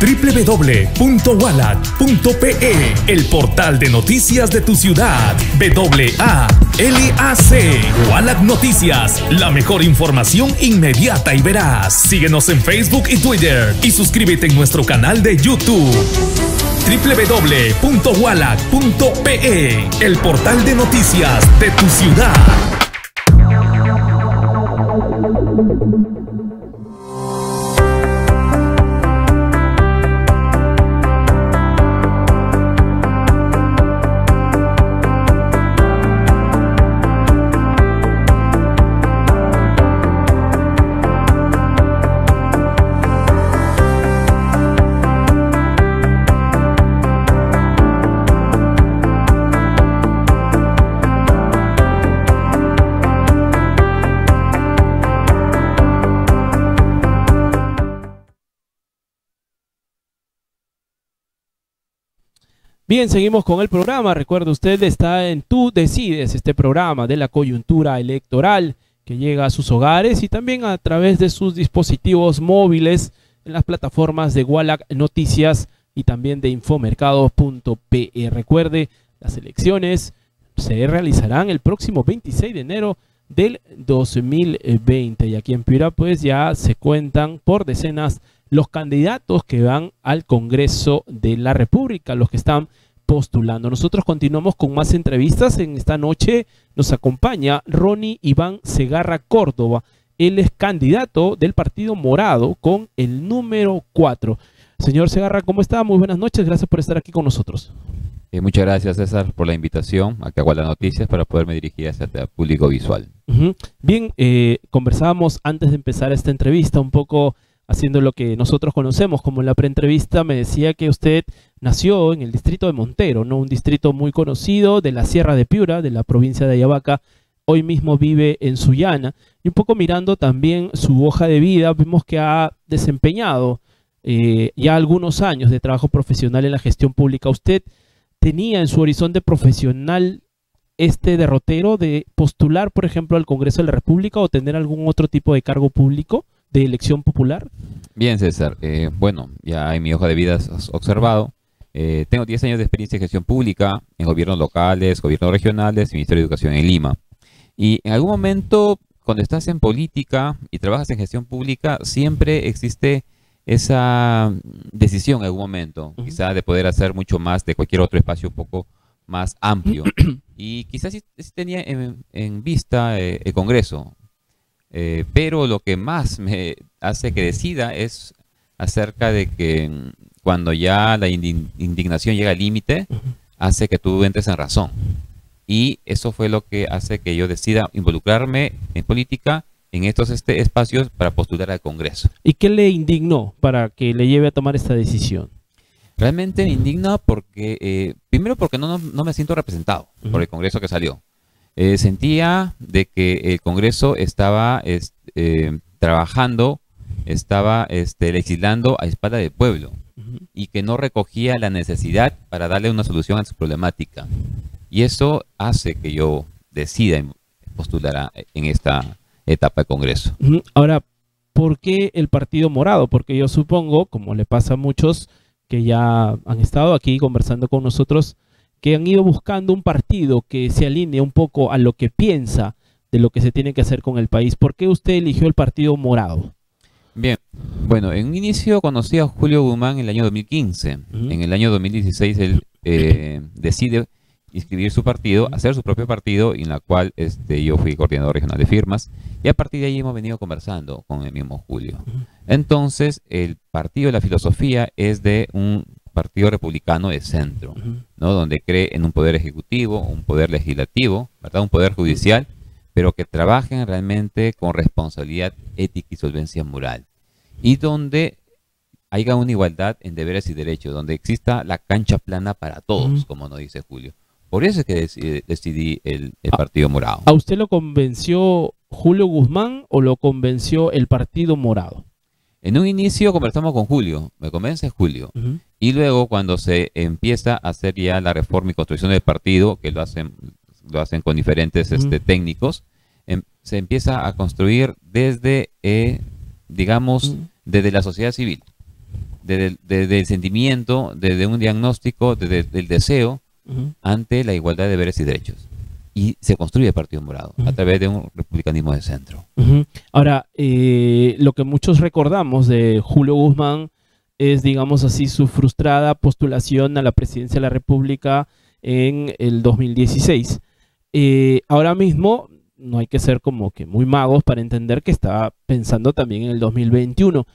www.walac.pe, el portal de noticias de tu ciudad. WALAC, Walac Noticias, la mejor información inmediata y veraz. Síguenos en Facebook y Twitter y suscríbete en nuestro canal de YouTube. www.walac.pe, el portal de noticias de tu ciudad. Bien, seguimos con el programa. Recuerde, usted está en Tú Decides, este programa de la coyuntura electoral que llega a sus hogares y también a través de sus dispositivos móviles en las plataformas de Walac Noticias y también de infomercado.pe. Recuerde, las elecciones se realizarán el próximo 26 de enero del 2020 y aquí en Piura pues ya se cuentan por decenas los candidatos que van al Congreso de la República, los que están postulando. Nosotros continuamos con más entrevistas. En esta noche nos acompaña Ronnie Iván Segarra Córdoba. Él es candidato del Partido Morado con el número 4. Señor Segarra, ¿cómo está? Muy buenas noches. Gracias por estar aquí con nosotros. Muchas gracias, César, por la invitación a Walac Noticias para poderme dirigir hacia el público visual. Bien, conversábamos antes de empezar esta entrevista un poco haciendo lo que nosotros conocemos como la preentrevista. Me decía que usted nació en el distrito de Montero, ¿no? Un distrito muy conocido de la Sierra de Piura, de la provincia de Ayabaca. Hoy mismo vive en Sullana. Y un poco mirando también su hoja de vida, vemos que ha desempeñado ya algunos años de trabajo profesional en la gestión pública. ¿Usted tenía en su horizonte profesional este derrotero de postular, por ejemplo, al Congreso de la República o tener algún otro tipo de cargo público de elección popular? Bien, César. Bueno, ya en mi hoja de vida has observado. Tengo 10 años de experiencia en gestión pública, en gobiernos locales, gobiernos regionales y Ministerio de Educación en Lima. Y en algún momento, cuando estás en política y trabajas en gestión pública, siempre existe esa decisión en algún momento, quizás de poder hacer mucho más de cualquier otro espacio un poco más amplio. Y quizás sí tenía en vista el Congreso. Pero lo que más me hace que decida es acerca de que cuando ya la indignación llega al límite, hace que tú entres en razón. Y eso fue lo que hace que yo decida involucrarme en política en estos espacios para postular al Congreso. ¿Y qué le indignó para que le lleve a tomar esta decisión? Realmente me indigna porque, primero porque no me siento representado por el Congreso que salió. Sentía de que el Congreso estaba trabajando, estaba legislando a espalda del pueblo y que no recogía la necesidad para darle una solución a su problemática. Y eso hace que yo decida postular en esta etapa de Congreso. Ahora, ¿por qué el Partido Morado? Porque yo supongo, como le pasa a muchos que ya han estado aquí conversando con nosotros, que han ido buscando un partido que se alinee un poco a lo que piensa de lo que se tiene que hacer con el país. ¿Por qué usted eligió el Partido Morado? Bien, bueno, en un inicio conocí a Julio Guzmán en el año 2015. En el año 2016 él decide inscribir su partido, hacer su propio partido, en la cual yo fui coordinador regional de firmas, y a partir de ahí hemos venido conversando con el mismo Julio. Entonces, el partido, la filosofía es de un partido republicano de centro, ¿no? Donde cree en un poder ejecutivo, un poder legislativo, ¿verdad? Un poder judicial, pero que trabajen realmente con responsabilidad ética y solvencia moral, y donde haya una igualdad en deberes y derechos, donde exista la cancha plana para todos, como nos dice Julio. Por eso es que decidí el Partido Morado. ¿A usted lo convenció Julio Guzmán o lo convenció el Partido Morado? En un inicio conversamos con Julio, me convence Julio. Y luego cuando se empieza a hacer ya la reforma y construcción del partido, que lo hacen con diferentes técnicos, se empieza a construir desde, digamos, desde la sociedad civil. desde el sentimiento, desde un diagnóstico, desde el deseo ante la igualdad de deberes y derechos. Y se construye el Partido Morado a través de un republicanismo de centro. Ahora, lo que muchos recordamos de Julio Guzmán es, digamos así, su frustrada postulación a la presidencia de la República en el 2016. Ahora mismo no hay que ser como que muy magos para entender que está pensando también en el 2021.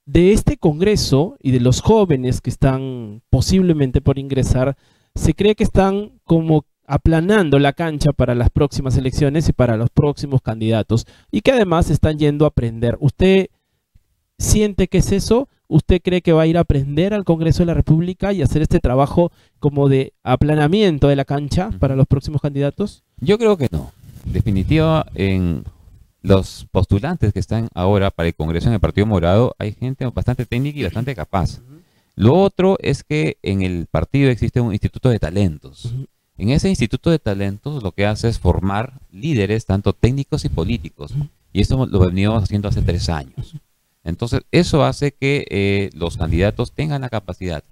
De este Congreso y de los jóvenes que están posiblemente por ingresar, se cree que están como aplanando la cancha para las próximas elecciones y para los próximos candidatos, y que además están yendo a aprender. ¿Usted siente que es eso? ¿Usted cree que va a ir a aprender al Congreso de la República y hacer este trabajo como de aplanamiento de la cancha para los próximos candidatos? Yo creo que no. En definitiva, en los postulantes que están ahora para el Congreso en el Partido Morado, hay gente bastante técnica y bastante capaz. Lo otro es que en el partido existe un instituto de talentos. En ese instituto de talentos lo que hace es formar líderes, tanto técnicos y políticos. Y esto lo venimos haciendo hace 3 años. Entonces, eso hace que los candidatos tengan la capacidad.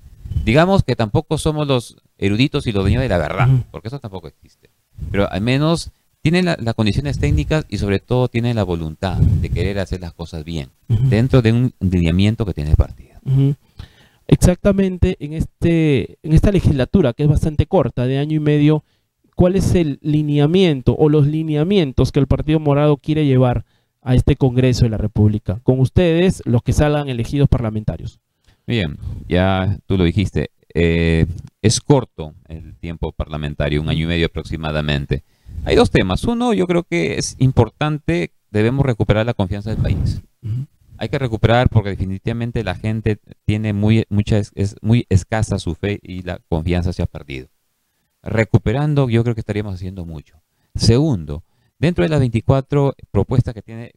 Digamos que tampoco somos los eruditos y los dueños de la verdad, porque eso tampoco existe. Pero al menos tienen las condiciones técnicas y sobre todo tienen la voluntad de querer hacer las cosas bien, dentro de un lineamiento que tiene el partido. Exactamente, en esta legislatura, que es bastante corta, de año y medio, ¿cuál es el lineamiento o los lineamientos que el Partido Morado quiere llevar a este Congreso de la República, con ustedes, los que salgan elegidos parlamentarios? Bien, ya tú lo dijiste, es corto el tiempo parlamentario, 1 año y medio aproximadamente. Hay 2 temas. Uno, yo creo que es importante, debemos recuperar la confianza del país. Hay que recuperar porque definitivamente la gente tiene es muy escasa su fe y la confianza se ha perdido. Recuperando, yo creo que estaríamos haciendo mucho. Segundo, dentro de las 44 propuestas que tiene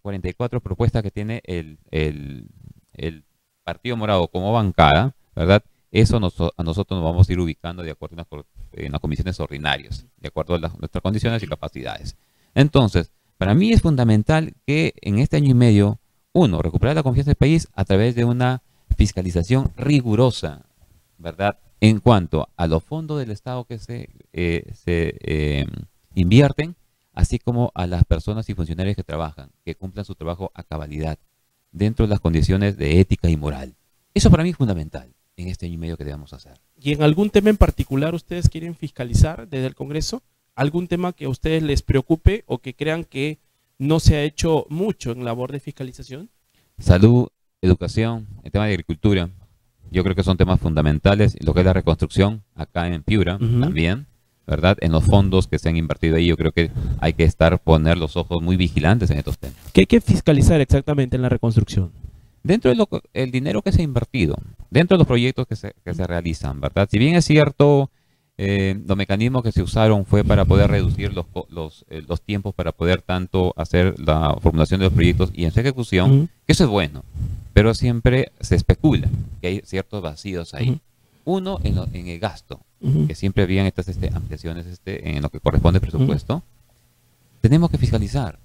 el Partido Morado como bancada, ¿verdad? Eso a nosotros nos vamos a ir ubicando de acuerdo en las comisiones ordinarias, de acuerdo a nuestras condiciones y capacidades. Entonces, para mí es fundamental que en este año y medio, uno, recuperar la confianza del país a través de una fiscalización rigurosa, ¿verdad? En cuanto a los fondos del Estado que se invierten, así como a las personas y funcionarios que trabajan, que cumplan su trabajo a cabalidad, dentro de las condiciones de ética y moral. Eso para mí es fundamental en este año y medio que debemos hacer. ¿Y en algún tema en particular ustedes quieren fiscalizar desde el Congreso? ¿Algún tema que a ustedes les preocupe o que crean que no se ha hecho mucho en labor de fiscalización? Salud, educación, el tema de agricultura, yo creo que son temas fundamentales. Lo que es la reconstrucción acá en Piura también, ¿verdad? En los fondos que se han invertido ahí, yo creo que hay que poner los ojos muy vigilantes en estos temas. ¿Qué hay que fiscalizar exactamente en la reconstrucción? Dentro del dinero que se ha invertido, dentro de los proyectos que se realizan, ¿verdad? Si bien es cierto, los mecanismos que se usaron fue para poder reducir los tiempos para poder tanto hacer la formulación de los proyectos y en su ejecución, que eso es bueno, pero siempre se especula que hay ciertos vacíos ahí. Uno, en el gasto, que siempre habían estas ampliaciones en lo que corresponde al presupuesto. Tenemos que fiscalizar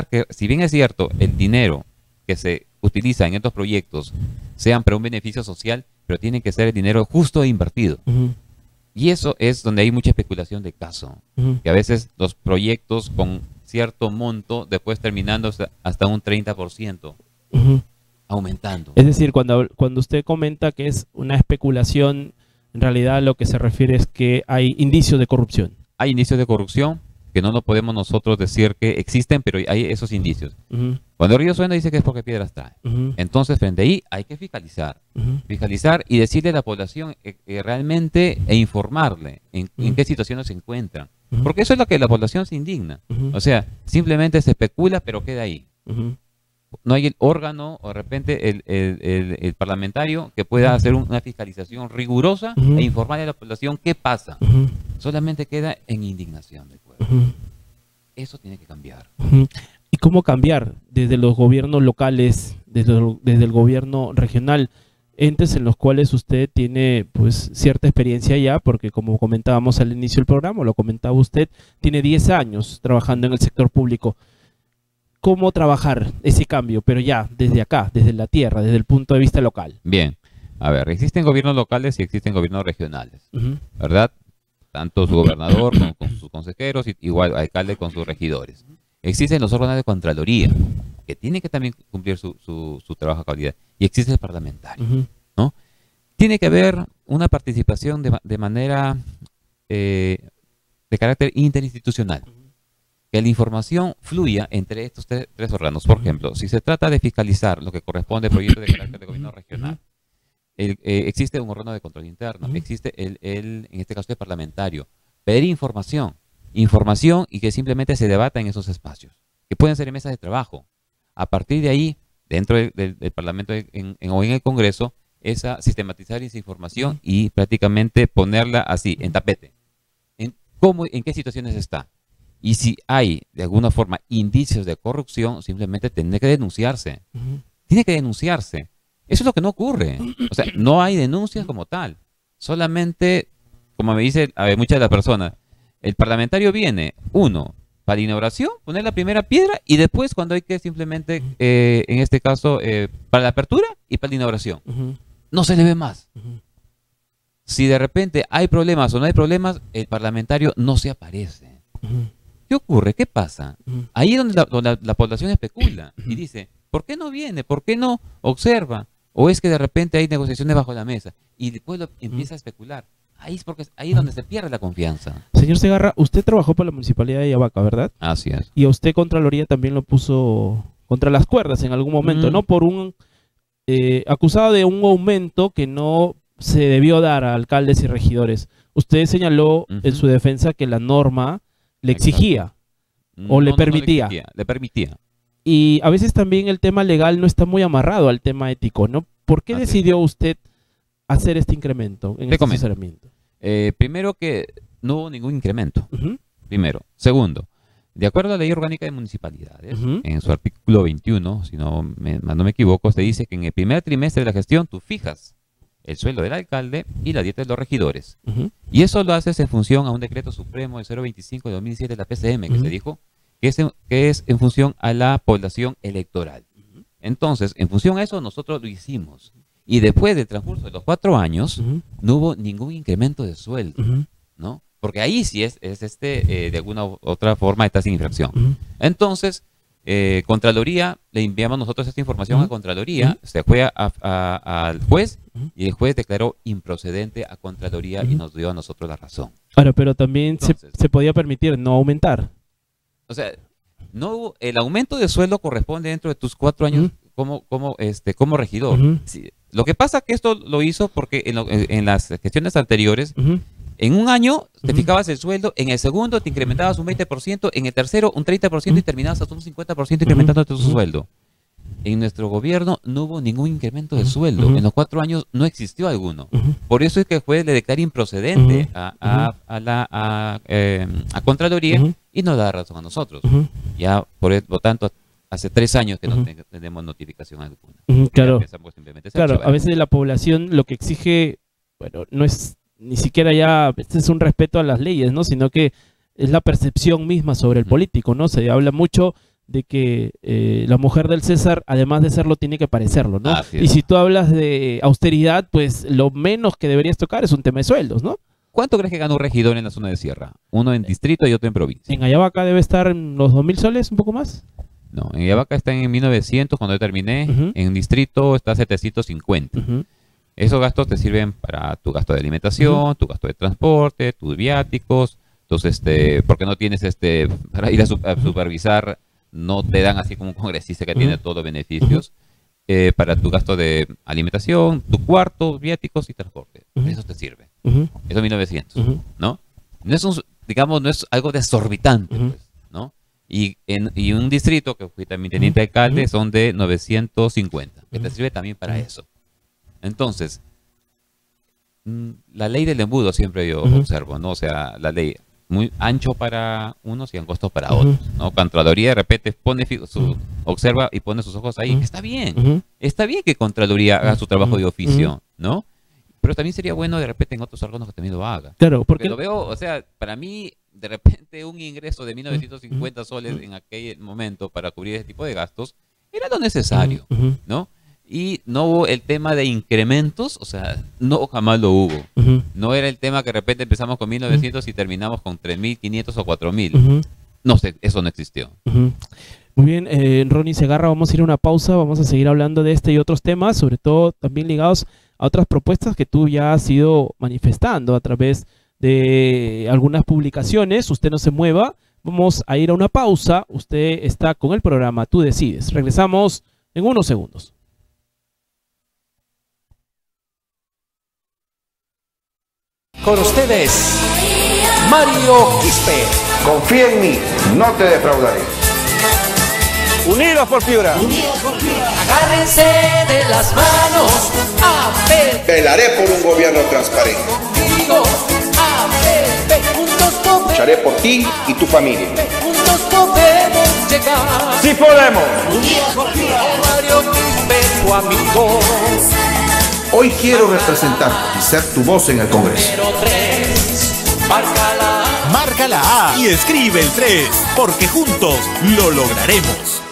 que si bien es cierto, el dinero que se utiliza en estos proyectos sean para un beneficio social, pero tiene que ser el dinero justo e invertido. Y eso es donde hay mucha especulación de caso, que a veces los proyectos con cierto monto, después terminando hasta un 30%, aumentando. Es decir, cuando usted comenta que es una especulación, en realidad lo que se refiere es que hay indicios de corrupción. Hay indicios de corrupción que no podemos nosotros decir que existen, pero hay esos indicios. Cuando el río suena dice que es porque piedras trae. Entonces, frente a ahí hay que fiscalizar. Fiscalizar y decirle a la población realmente e informarle en qué situaciones se encuentran. Porque eso es lo que la población se indigna. O sea, simplemente se especula, pero queda ahí. No hay el órgano o de repente el parlamentario que pueda hacer una fiscalización rigurosa e informarle a la población qué pasa. Solamente queda en indignación del pueblo. Eso tiene que cambiar. ¿Y cómo cambiar desde los gobiernos locales, desde el gobierno regional, entes en los cuales usted tiene pues cierta experiencia ya, porque como comentábamos al inicio del programa, lo comentaba usted, tiene 10 años trabajando en el sector público? ¿Cómo trabajar ese cambio, pero ya desde acá, desde la tierra, desde el punto de vista local? Bien, A ver, existen gobiernos locales y existen gobiernos regionales, Ujú. ¿verdad? Tanto su gobernador con sus consejeros, y igual alcalde con sus regidores. Existen los órganos de Contraloría, que tienen que también cumplir su trabajo a calidad. Y existe el parlamentario, Ujú. ¿no? Tiene que haber una participación de manera de carácter interinstitucional. Que la información fluya entre estos tres órganos. Por ejemplo, si se trata de fiscalizar lo que corresponde a proyectos de carácter de gobierno regional, existe un órgano de control interno, existe en este caso el parlamentario. Pedir información y que simplemente se debata en esos espacios, que pueden ser en mesas de trabajo. A partir de ahí, dentro del Parlamento o en el Congreso, sistematizar esa información y prácticamente ponerla así, en tapete. En qué situaciones está. Y si hay, de alguna forma, indicios de corrupción, simplemente tiene que denunciarse. Ujú. Tiene que denunciarse. Eso es lo que no ocurre. O sea, no hay denuncias como tal. Solamente, como me dice muchas de las personas, el parlamentario viene, uno, para la inauguración, poner la primera piedra, y después cuando hay que simplemente, en este caso, para la apertura y para la inauguración. Ujú. No se le ve más. Ujú. Si de repente hay problemas o no hay problemas, el parlamentario no se aparece. Ujú. ¿Qué ocurre? ¿Qué pasa? Ujú. Ahí es donde la población especula y dice, ¿por qué no viene? ¿Por qué no observa? O es que de repente hay negociaciones bajo la mesa y después empieza a especular. Ahí es donde se pierde la confianza. Señor Segarra, usted trabajó para la Municipalidad de Ayabaca, ¿verdad? Así es. Y a usted Contraloría también lo puso contra las cuerdas en algún momento, ¿no? Por un acusado de un aumento que no se debió dar a alcaldes y regidores. Usted señaló en su defensa que la norma le exigía o le permitía. Le permitía. Y a veces también el tema legal no está muy amarrado al tema ético, ¿no? ¿Por qué Así es. decidió usted hacer este incremento en Te este comento. asesoramiento? Primero que no hubo ningún incremento. Ujú. Primero. Segundo, de acuerdo a la Ley Orgánica de Municipalidades, Ujú. en su artículo 21, si no me equivoco, se dice que en el primer trimestre de la gestión tú fijas el sueldo del alcalde y la dieta de los regidores. Ujú. Y eso lo haces en función a un decreto supremo del 025 de 2007 de la PCM, que Ujú. se dijo que es en función a la población electoral. Entonces, en función a eso, nosotros lo hicimos. Y después del transcurso de los 4 años, Ujú. no hubo ningún incremento de sueldo, Ujú. ¿no? Porque ahí sí de alguna u otra forma está sin infracción. Ujú. Entonces, Contraloría, le enviamos nosotros esta información Ujú. a Contraloría, Ujú. se fue al juez Ujú. y el juez declaró improcedente a Contraloría y nos dio a nosotros la razón. Ahora, pero también Entonces, se podía permitir no aumentar. o sea, el aumento de sueldo corresponde dentro de tus 4 años como regidor. Ujú. Sí, lo que pasa es que esto lo hizo porque en las gestiones anteriores, Ujú. en un año te Ujú. fijabas el sueldo, en el segundo te incrementabas un 20%, en el tercero un 30% y terminabas hasta un 50% incrementando tu Ujú. sueldo. En nuestro gobierno no hubo ningún incremento de sueldo. Ujú. En los 4 años no existió alguno. Ujú. Por eso es que el juez le declara improcedente Ujú. a Contraloría Ujú. y nos da razón a nosotros. Ujú. Ya, lo tanto, hace 3 años que Ujú. no tenemos notificación alguna. Ujú. Ya Claro, empezamos simplemente a claro, archivar. a veces la población lo que exige, bueno, no es ni siquiera ya, este es un respeto a las leyes, ¿no? Sino que es la percepción misma sobre el Ujú. político, ¿no? Se habla mucho de que la mujer del César, además de serlo, tiene que parecerlo, ¿no? Así es. Y si tú hablas de austeridad, pues lo menos que deberías tocar es un tema de sueldos, ¿no? ¿Cuánto crees que gana un regidor en la zona de Sierra? Uno en distrito y otro en provincia. En Ayabaca debe estar en los 2.000 soles, un poco más. No, en Ayabaca está en 1900 cuando yo terminé. Ujú. En distrito está 750. Ujú. Esos gastos te sirven para tu gasto de alimentación, tu gasto de transporte, tus viáticos. Entonces, porque no tienes para ir a supervisar, no te dan así como un congresista que tiene todos los beneficios. Para tu gasto de alimentación, tu cuarto, viáticos y transporte. Ujú. Eso te sirve. Ujú. Eso es 1900, Ujú. ¿no? No es digamos, no es algo desorbitante, Ujú. pues, ¿no? Y un distrito, que fui también teniente alcalde, Ujú. son de 950, que te Ujú. sirve también para Ujú. eso. Entonces, la ley del embudo siempre yo Ujú. observo, ¿no? O sea, la ley muy ancho para unos y angosto para Ujú. otros, ¿no? Contraloría de repente observa y pone sus ojos ahí. Ujú. Está bien. Ujú. Está bien que Contraloría haga su trabajo de Ujú. oficio, ¿no? Pero también sería bueno de repente en otros órganos que también lo haga. Claro, Porque porque lo veo, o sea, para mí, de repente un ingreso de 1950 soles en aquel momento para cubrir ese tipo de gastos era lo necesario, Ujú. ¿no? y no hubo el tema de incrementos, o sea, no, jamás lo hubo. No era el tema que de repente empezamos con 1.900 y terminamos con 3.500 o 4.000. No sé, eso no existió. Muy bien, Ronnie Segarra, vamos a ir a una pausa, vamos a seguir hablando de este y otros temas, sobre todo también ligados a otras propuestas que tú ya has ido manifestando a través de algunas publicaciones. Usted no se mueva, vamos a ir a una pausa, usted está con el programa Tú Decides. Regresamos en unos segundos. Con ustedes, Mario Quispe. Confía en mí, no te defraudaré. Unidos por Piura. Agárrense de las manos. Velaré por un gobierno transparente. Conmigo. Juntos podemos. Lucharé por ti y tu familia. Juntos podemos llegar. ¡Sí podemos! Unidos por Piura. Mario Quispe, tu amigo. Hoy quiero representarte y ser tu voz en el Congreso. 03. Márcala. Marca la A y escribe el 3, porque juntos lo lograremos.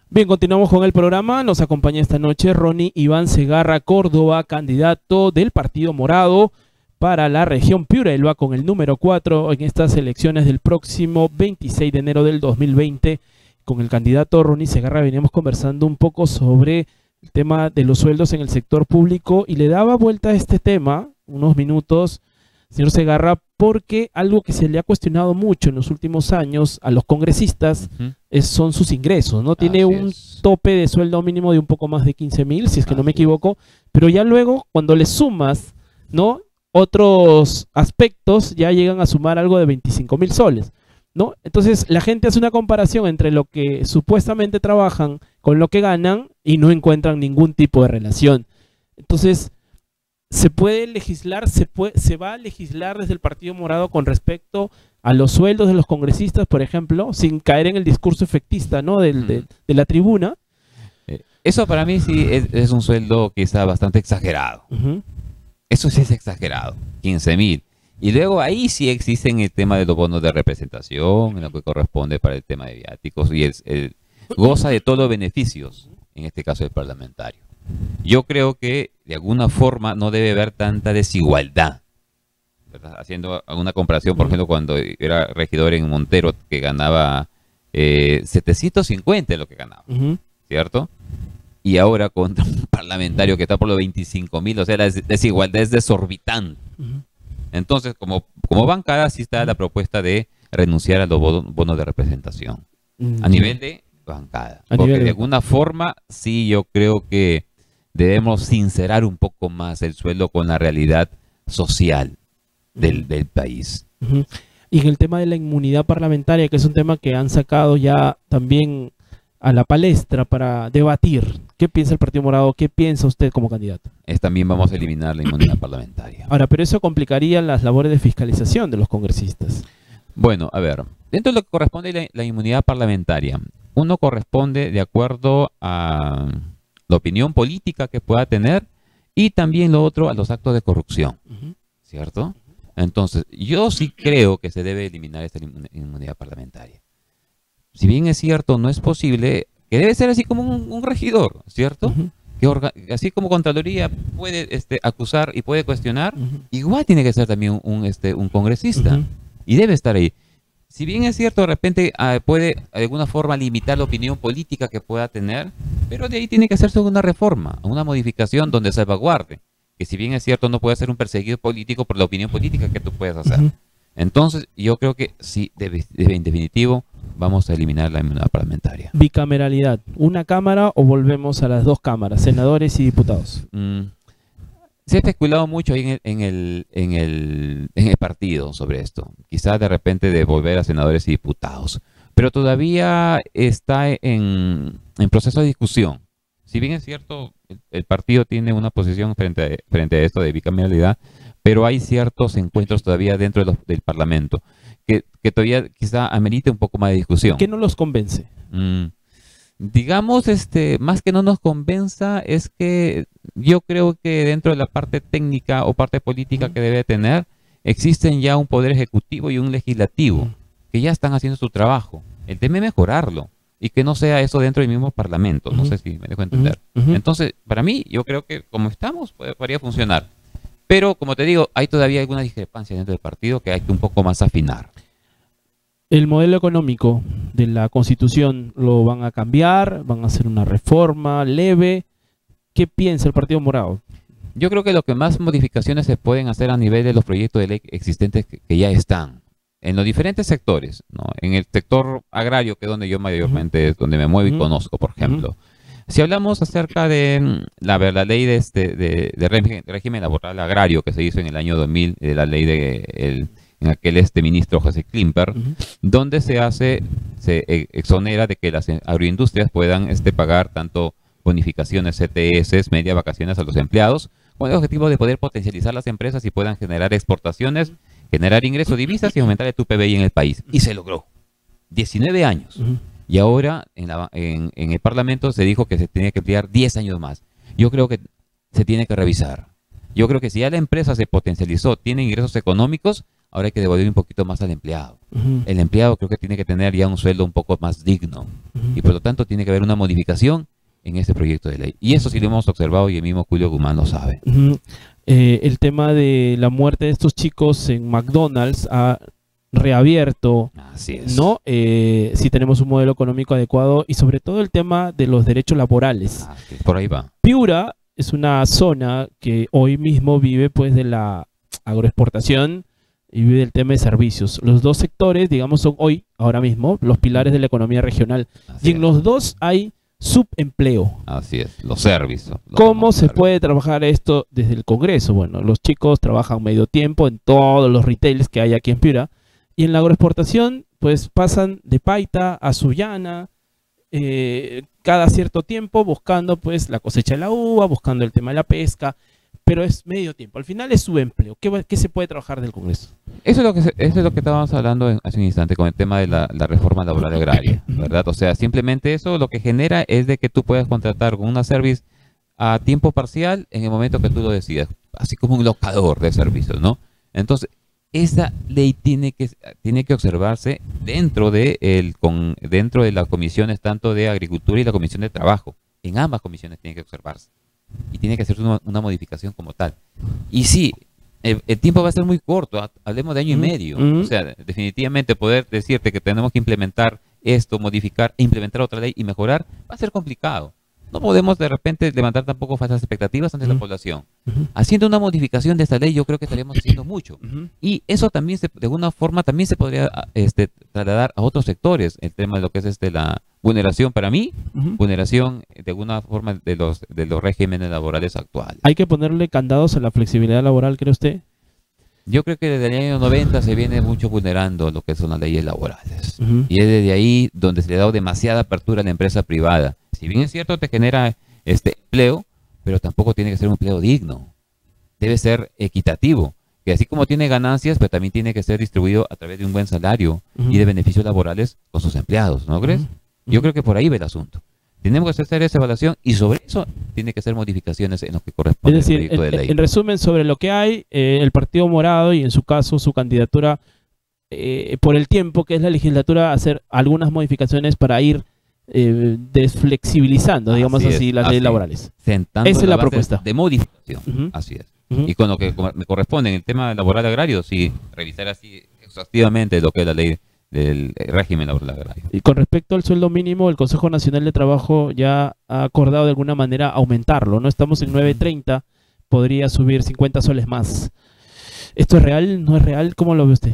Bien, continuamos con el programa. Nos acompaña esta noche Ronnie Iván Segarra Córdoba, candidato del Partido Morado para la región Piura. Él va con el número 4 en estas elecciones del próximo 26 de enero del 2020. Con el candidato Ronnie Segarra veníamos conversando un poco sobre el tema de los sueldos en el sector público y le daba vuelta a este tema unos minutos, señor Segarra, porque algo que se le ha cuestionado mucho en los últimos años a los congresistas son sus ingresos, ¿no? Tiene un tope de sueldo mínimo de un poco más de 15.000, si es que no me equivoco, pero ya luego cuando le sumas, ¿no?, otros aspectos ya llegan a sumar algo de 25.000 soles, ¿no? Entonces la gente hace una comparación entre lo que supuestamente trabajan con lo que ganan y no encuentran ningún tipo de relación. Entonces, ¿se puede legislar, se va a legislar desde el Partido Morado con respecto a los sueldos de los congresistas, por ejemplo, sin caer en el discurso efectista, ¿no?, de la tribuna? Eso para mí sí es un sueldo quizá bastante exagerado. Eso sí es exagerado, 15.000. Y luego ahí sí existen el tema de los bonos de representación, en lo que corresponde para el tema de viáticos, y goza de todos los beneficios, en este caso el parlamentario. Yo creo que de alguna forma no debe haber tanta desigualdad, ¿verdad? Haciendo alguna comparación, por ejemplo, cuando era regidor en Montero, que ganaba 750 lo que ganaba, ¿cierto? Y ahora contra un parlamentario que está por los 25.000, o sea, la desigualdad es desorbitante. Entonces, como bancada, sí está la propuesta de renunciar a los bonos de representación. A nivel de bancada. Porque de alguna forma, sí, yo creo que debemos sincerar un poco más el sueldo con la realidad social del país. Y en el tema de la inmunidad parlamentaria, que es un tema que han sacado ya también a la palestra para debatir. ¿Qué piensa el Partido Morado? ¿Qué piensa usted como candidato? También vamos a eliminar la inmunidad parlamentaria. Ahora, pero eso complicaría las labores de fiscalización de los congresistas. Bueno, a ver, dentro de lo que corresponde la inmunidad parlamentaria, uno corresponde de acuerdo a la opinión política que pueda tener y también lo otro a los actos de corrupción, ¿cierto? Entonces, yo sí creo que se debe eliminar esta inmunidad parlamentaria. Si bien es cierto, no es posible, que debe ser así como un regidor, ¿cierto? Que así como Contraloría puede acusar y puede cuestionar, igual tiene que ser también un congresista y debe estar ahí. Si bien es cierto, de repente puede de alguna forma limitar la opinión política que pueda tener, pero de ahí tiene que hacerse una reforma, una modificación donde salvaguarde. Que si bien es cierto, no puede ser un perseguido político por la opinión política que tú puedes hacer. Entonces, yo creo que sí, en definitivo, vamos a eliminar la inmunidad parlamentaria. Bicameralidad, ¿una cámara o volvemos a las dos cámaras, senadores y diputados? Se ha especulado mucho ahí en el partido sobre esto. Quizás de repente de volver a senadores y diputados. Pero todavía está en proceso de discusión. Si bien es cierto, el partido tiene una posición frente a esto de bicameralidad, pero hay ciertos encuentros todavía dentro del Parlamento que todavía quizá amerite un poco más de discusión. ¿Qué no los convence? Digamos, más que no nos convenza, es que yo creo que dentro de la parte técnica o parte política que debe tener, existen ya un poder ejecutivo y un legislativo que ya están haciendo su trabajo. El tema es mejorarlo y que no sea eso dentro del mismo parlamento. No sé si me dejo entender. Entonces, para mí, yo creo que como estamos, podría funcionar. Pero, como te digo, hay todavía alguna discrepancia dentro del partido que hay que un poco más afinar. El modelo económico de la Constitución lo van a cambiar, van a hacer una reforma leve. ¿Qué piensa el Partido Morado? Yo creo que lo que más modificaciones se pueden hacer a nivel de los proyectos de ley existentes que ya están en los diferentes sectores, ¿no? En el sector agrario, que es donde yo mayormente es donde me muevo y conozco, por ejemplo. Si hablamos acerca de la ley de régimen laboral agrario que se hizo en el año 2000, de la ley en aquel ministro José Klimper, donde se exonera de que las agroindustrias puedan pagar tanto bonificaciones, CTS, media vacaciones a los empleados, con el objetivo de poder potencializar las empresas y puedan generar exportaciones, generar ingresos, divisas y aumentar el PBI en el país. Y se logró. 19 años. Y ahora en el Parlamento se dijo que se tenía que ampliar 10 años más. Yo creo que se tiene que revisar. Yo creo que si ya la empresa se potencializó, tiene ingresos económicos, ahora hay que devolver un poquito más al empleado. El empleado creo que tiene que tener ya un sueldo un poco más digno. Y por lo tanto tiene que haber una modificación en este proyecto de ley. Y eso sí lo hemos observado y el mismo Julio Guzmán lo sabe. El tema de la muerte de estos chicos en McDonald's ha reabierto, así es, ¿no? Si tenemos un modelo económico adecuado y sobre todo el tema de los derechos laborales. Por ahí va. Piura es una zona que hoy mismo vive pues de la agroexportación y vive del tema de servicios. Los dos sectores, digamos, son hoy, ahora mismo, los pilares de la economía regional. Así y en los dos hay subempleo. Así es, los servicios. ¿Cómo se puede trabajar esto desde el Congreso? Bueno, los chicos trabajan medio tiempo en todos los retails que hay aquí en Piura y en la agroexportación pues pasan de Paita a Sullana cada cierto tiempo buscando pues la cosecha de la uva, buscando el tema de la pesca, pero es medio tiempo. Al final es subempleo. ¿Qué se puede trabajar del Congreso? Eso es lo que estábamos hablando hace un instante con el tema de la reforma laboral agraria, ¿verdad? O sea, simplemente eso lo que genera es de que tú puedas contratar con una service a tiempo parcial en el momento que tú lo decidas, así como un locador de servicios, ¿no? Entonces, esa ley tiene que observarse dentro de las comisiones tanto de Agricultura y la Comisión de Trabajo. En ambas comisiones tiene que observarse. Y tiene que hacerse una modificación como tal. Y sí, el tiempo va a ser muy corto, hablemos de año y medio. O sea, definitivamente poder decirte que tenemos que implementar esto, modificar e implementar otra ley y mejorar, va a ser complicado. No podemos de repente levantar tampoco falsas expectativas ante la población. Haciendo una modificación de esta ley yo creo que estaríamos haciendo mucho. Y eso también de alguna forma también se podría trasladar a otros sectores. El tema de lo que es la vulneración para mí, vulneración de alguna forma de los regímenes laborales actuales. ¿Hay que ponerle candados a la flexibilidad laboral, cree usted? Yo creo que desde el año 90 se viene mucho vulnerando lo que son las leyes laborales. Y es desde ahí donde se le ha dado demasiada apertura a la empresa privada. Si bien es cierto, te genera empleo, pero tampoco tiene que ser un empleo digno. Debe ser equitativo. Que así como tiene ganancias, pero también tiene que ser distribuido a través de un buen salario y de beneficios laborales con sus empleados, ¿no crees? Yo creo que por ahí va el asunto. Tenemos que hacer esa evaluación y sobre eso tiene que hacer modificaciones en lo que corresponde al proyecto de ley. En resumen, sobre lo que hay, el Partido Morado y en su caso su candidatura por el tiempo que es la legislatura, hacer algunas modificaciones para ir desflexibilizando, digamos así, las leyes laborales. Sentando esa es la base propuesta de modificación. Así es. Y con lo que me corresponde en el tema laboral agrario, sí, revisar así exhaustivamente lo que es la ley del régimen laboral agrario. Y con respecto al sueldo mínimo, el Consejo Nacional de Trabajo ya ha acordado de alguna manera aumentarlo, ¿no? Estamos en 9.30, podría subir 50 soles más. ¿Esto es real? ¿No es real? ¿Cómo lo ve usted?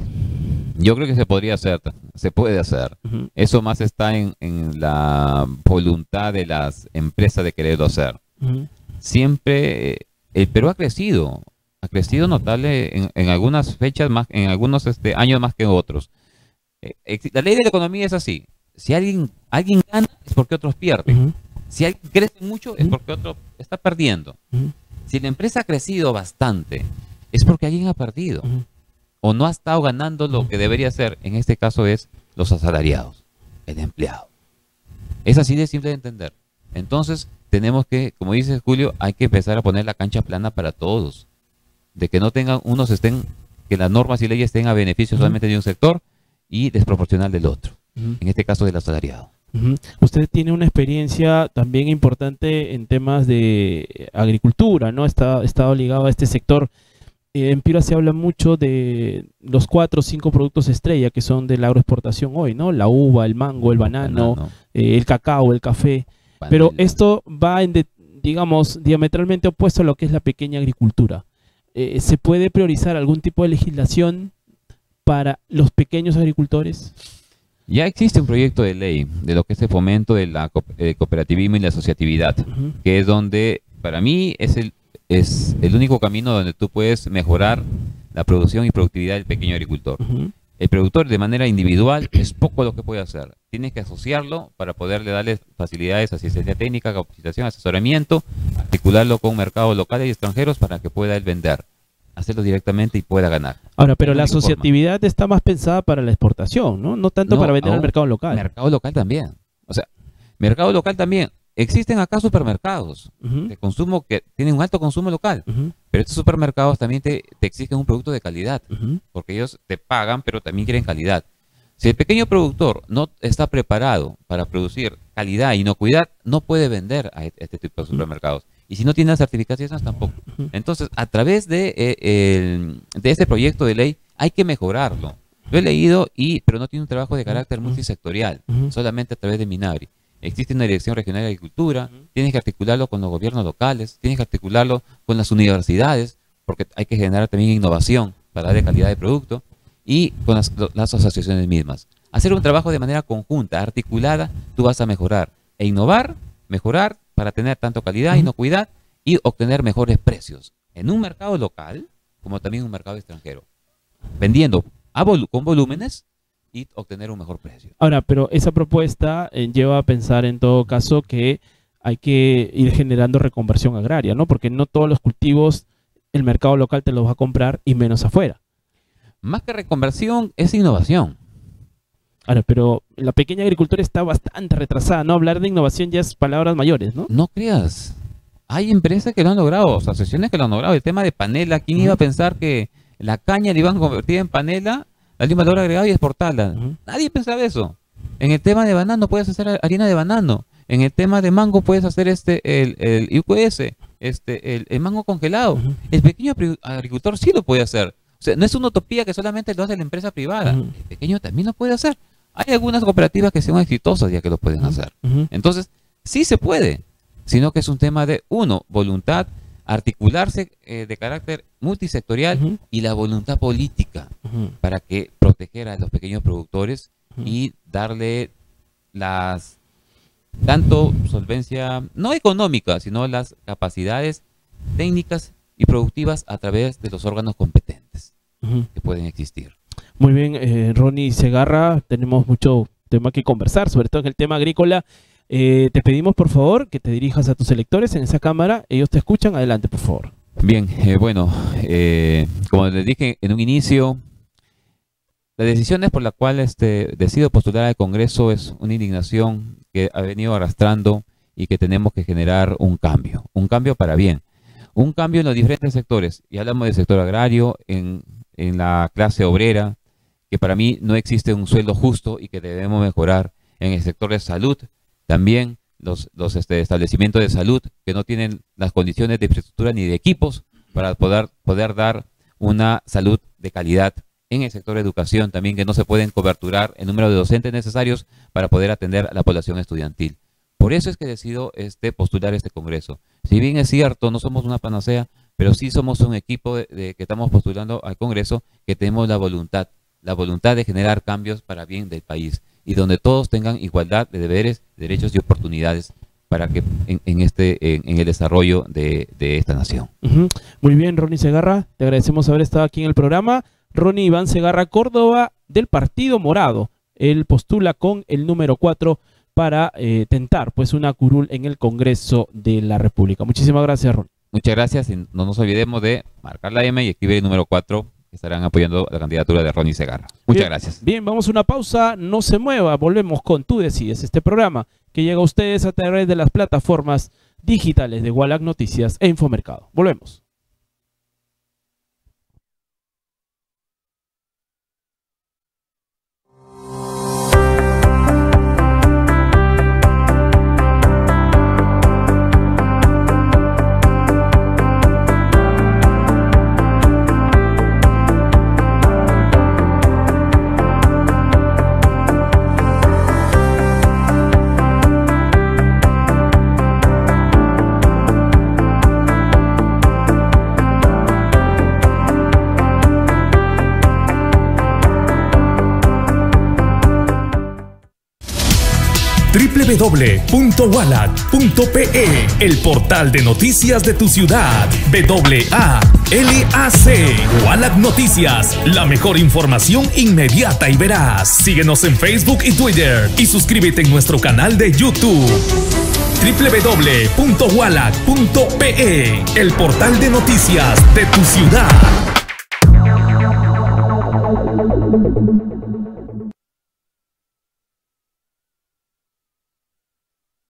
Yo creo que se podría hacer, se puede hacer. Eso más está en la voluntad de las empresas de quererlo hacer. Siempre, el Perú ha crecido notable en algunas fechas, más, en algunos años más que otros. La ley de la economía es así. Si alguien gana es porque otros pierden. Si alguien crece mucho es porque otro está perdiendo. Si la empresa ha crecido bastante es porque alguien ha perdido. O no ha estado ganando lo que debería ser. En este caso es los asalariados, el empleado. Es así de simple de entender. Entonces tenemos que, como dice Julio, hay que empezar a poner la cancha plana para todos. De que no tengan que las normas y leyes estén a beneficio solamente de un sector y desproporcional del otro, Ujú. en este caso del asalariado. Ujú. Usted tiene una experiencia también importante en temas de agricultura, ¿no? Está estado ligado a este sector. En Piura se habla mucho de los 4 o 5 productos estrella que son de la agroexportación hoy, ¿no? La uva, el mango, el banano, el cacao, el café. Pero panela. esto va digamos, diametralmente opuesto a lo que es la pequeña agricultura. ¿Se puede priorizar algún tipo de legislación para los pequeños agricultores? Ya existe un proyecto de ley de lo que es el fomento del cooperativismo y la asociatividad, Ujú. que es donde, para mí, es el único camino donde tú puedes mejorar la producción y productividad del pequeño agricultor. Ujú. El productor de manera individual es poco lo que puede hacer. Tienes que asociarlo para poderle darle facilidades, asistencia técnica, capacitación, asesoramiento, articularlo con mercados locales y extranjeros para que pueda él vender, hacerlo directamente y pueda ganar. Ahora, pero Es la la única forma. asociatividad está más pensada para la exportación, ¿no? No tanto No, para vender al aún mercado local. Mercado local también. O sea, mercado local también. Existen acá supermercados Ujú, de consumo que tienen un alto consumo local, ujú, pero estos supermercados también te exigen un producto de calidad, ujú. porque ellos te pagan, pero también quieren calidad. Si el pequeño productor no está preparado para producir calidad e inocuidad, no puede vender a este tipo de supermercados. Y si no tiene las certificaciones, tampoco. Ujú. Entonces, a través de este proyecto de ley, hay que mejorarlo. Lo he leído, pero no tiene un trabajo de carácter multisectorial, Ujú. solamente a través de Minagri. Existe una Dirección Regional de Agricultura, tienes que articularlo con los gobiernos locales, tienes que articularlo con las universidades, porque hay que generar también innovación para darle calidad de producto, y con las asociaciones mismas. Hacer un trabajo de manera conjunta, articulada, tú vas a mejorar e innovar, mejorar para tener tanto calidad, inocuidad y obtener mejores precios en un mercado local como también en un mercado extranjero, vendiendo con volúmenes y obtener un mejor precio. Ahora, pero esa propuesta lleva a pensar en todo caso que hay que ir generando reconversión agraria, ¿no? Porque no todos los cultivos el mercado local te los va a comprar y menos afuera. Más que reconversión, es innovación. Ahora, pero la pequeña agricultura está bastante retrasada, ¿no? Hablar de innovación ya es palabras mayores, ¿no? No creas. Hay empresas que lo han logrado, asociaciones que lo han logrado. El tema de panela, ¿quién iba a pensar que la caña le iban a convertir en panela, darle un valor agregado y exportarla? Ujú. Nadie pensaba eso. En el tema de banano puedes hacer harina de banano. En el tema de mango puedes hacer el IQS, el mango congelado. Ujú. El pequeño agricultor sí lo puede hacer. O sea, no es una utopía que solamente lo hace la empresa privada. Ujú. El pequeño también lo puede hacer. Hay algunas cooperativas que son exitosas ya que lo pueden hacer. Ujú. Entonces, sí se puede, sino que es un tema de, voluntad, articularse de carácter multisectorial Ujú. y la voluntad política Ujú. para que proteger a los pequeños productores Ujú. y darle tanto solvencia, no económica, sino las capacidades técnicas y productivas a través de los órganos competentes Ujú. que pueden existir. Muy bien, Ronnie Segarra, tenemos mucho tema que conversar, sobre todo en el tema agrícola. Te pedimos, por favor, que te dirijas a tus electores en esa cámara. Ellos te escuchan. Adelante, por favor. Bien, como les dije en un inicio, las decisiones por las cuales decido postular al Congreso es una indignación que ha venido arrastrando y que tenemos que generar un cambio para bien, un cambio en los diferentes sectores. Y hablamos del sector agrario, en la clase obrera, que para mí no existe un sueldo justo y que debemos mejorar. En el sector de salud, también los establecimientos de salud que no tienen las condiciones de infraestructura ni de equipos para poder dar una salud de calidad. En el sector de educación también, que no se pueden coberturar el número de docentes necesarios para poder atender a la población estudiantil. Por eso es que decido postular este Congreso. Si bien es cierto, no somos una panacea, pero sí somos un equipo que estamos postulando al Congreso, que tenemos la voluntad de generar cambios para bien del país y donde todos tengan igualdad de deberes, derechos y oportunidades para que en el desarrollo de esta nación. Ujú. Muy bien, Ronnie Segarra, te agradecemos haber estado aquí en el programa. Ronnie Iván Segarra Córdoba, del Partido Morado. Él postula con el número 4 para tentar pues una curul en el Congreso de la República. Muchísimas gracias, Ronnie. Muchas gracias y no nos olvidemos de marcar la M y escribir el número 4, que estarán apoyando la candidatura de Ronnie Segarra. Muchas gracias. Bien, vamos a una pausa, no se mueva, volvemos con Tú Decides, este programa que llega a ustedes a través de las plataformas digitales de Wallach Noticias e Infomercado. Volvemos. www.walac.pe, el portal de noticias de tu ciudad. WALAC. Walac Noticias, la mejor información inmediata y veraz. Síguenos en Facebook y Twitter y suscríbete en nuestro canal de YouTube. www.walac.pe, el portal de noticias de tu ciudad.